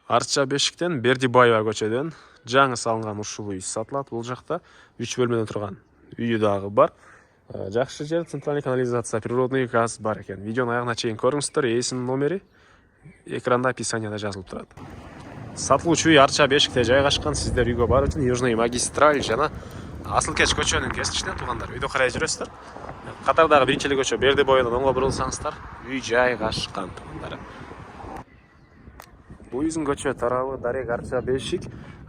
Арча Бешиктен Бердибаева көчөдөн жаңы салынган ушул үй сатылат. Бул жакта 3 бөлмөдөн турган үйү дагы бар. Жакшы жер, центральный канализация, природный газ бар экен. Видеонун аягына чейин көрүңүздөр. Эсинин номери экранда описанияда жазылып турат. Сатылуучу үй Арча Бешикте жайгашкан. Сиздер үйгө баруу үчүн Южный магистраль жана Асыл Кеч көчөнүн кесичинен туугандар. Үйдө карай жүрөсүздөр. Катардагы биринчи эле көчө Бердибаевдон оңго бурулсаңыздар, үй жайгашкан туугандар. Бул үйдүн көчө тарабы Дарек Арча Бешик,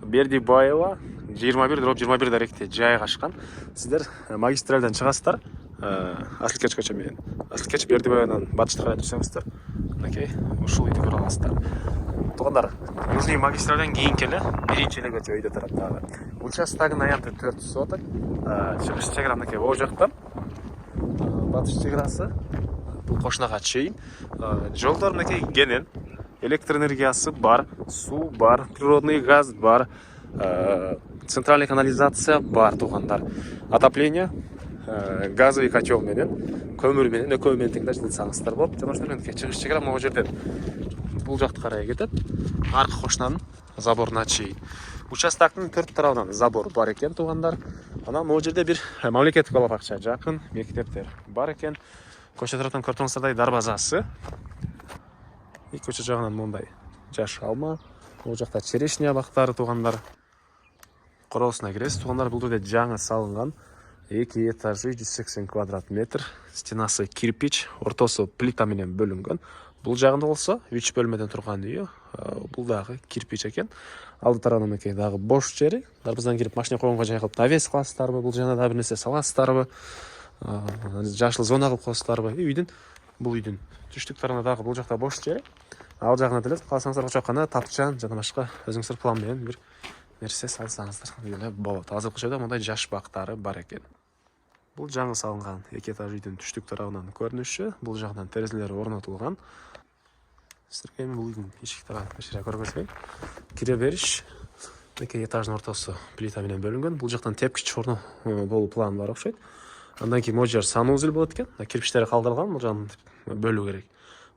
Бердибаева 21/21 даректе жайгашкан. Сиздер магистралдан чыгасыздар, Асыл Кеч көчө менен. Асыл Кеч Бердибаевдан батышка карай жүрсөңүздөр, мынакей ушул үйдү көрө аласыздар. Туугандар, Южный магистралдан кийинки эле биринчи эле көчө үйдө турат дагы. Участогунун аянты 4 соток. Чыгыш чегара мынакей о жактан. Батыш чегарасы бул кошунага чейин. Жолдор мынакей кенен. Электр энергиясы бар, суу бар, природный газ бар, центральный канализация бар туугандар. Отопление, газовый котел менен, көмүр менен, экөө менен тең жылытсаңыздар болот. Жана ошол менен чыгыш чегара могу жерден бул жакты карай кетет. Аркы кошунанын заборуна чейин. Участоктун 4 тарабынан забор бар экен туугандар. Анан могу жерде бир мамлекеттик балабакча жакын, мектептер бар экен. Көчө тараптан көрүп тургансыздардай дарбазасы. Көчө жагынан мондай жаш алма, бул жакта черешня бактары туугандар. Короосуна киресиз туугандар. Бул жерде жаңы салынган 2 этажы 180 квадрат метр, стенасы кирпич, ортосу плита менен бөлүнгөн. Бул жагында болсо 3 бөлмөдөн турган үй, бул дагы кирпич экен. Алды тарабынан экен дагы бош жери. Дарбаздан кирип машина койгонго жай кылып навес кыласыздарбы, бул жана дагы бир нерсе саласыздарбы, жашыл зона кылып коесуздарбы. Бул үйдүн түштүк тарабында дагы бул жакта бош жери. Ал жагына деле калсаңыздар очоккана, тапчан жана башка өзүңүздөр план менен бир нерсе салсаңыздар эле болот. Азыр көчөдө мындай жаш бактары бар экен. Бул жаңы салынган 2 этаж үйдүн түштүк тарабынан көрүнүшү. Бул жагынан терезелери орнотулган. Сиздерге бул үйдүн ишик тарабын кичине көргөзбөйм. Кире бериш 2 этаждын ортосу плита менен бөлүнгөн. Бул жактан тепкич орно болуу план бар окшойт. Андан кийин могу жер санузел болот экен. Кирпичтери калдырылган, бул жагын бөлүү керек.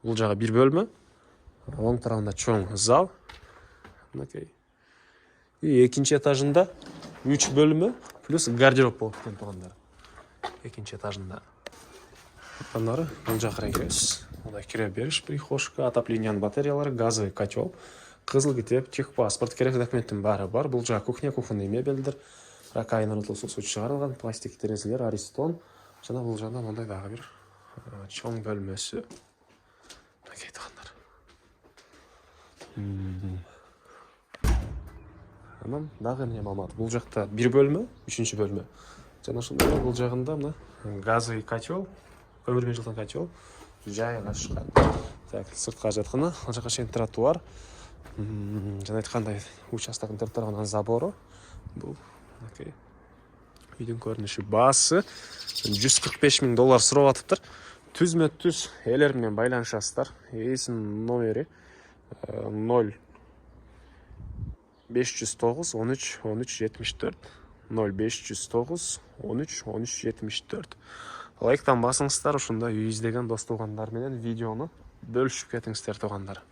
Бул жагы бир бөлмө. Оң тарабында чоң зал. Мынакей. И экинчи этажында 3 бөлмө плюс гардероб болот экен туугандар. Экинчи этажында. Анары бул жакка карай киресиз. Мындай кире бериш, прихожка, отоплениянын батареялары, газовый котел, кызыл китеп, техпаспорт, керектүү документтин баары бар. Бул жагы кухня, кухонный мебелдер, ракайын арылтуусу чыгарылган, пластик терезелер, аристон. Жана бул жагда мындай дагы бир чоң бөлмөсү. Мынакей туугандар. Анан дагы эмне маалымат? Бул жакта бир бөлмө, 3-чү бөлмө. Жана ошондой бул жагында мына газовый котел, көмүр менен жылытылган котел жайгашкан. Так, сыртка жатканы, ал жака чейин тротуар. Жана айткандай, участоктун 4 тарабынан забору. Бул окей. Үйдүн көрүнүшү баасы $145,000 сурап атыптыр. Түзмө түз элер менен байланышасыздар. Эсинин номери 0509 13 13 74 0509 13 13 74. Лайктан басыңыздар, ушундай үй издеген дос туугандар менен видеону бөлүшүп кетиңиздер туугандар.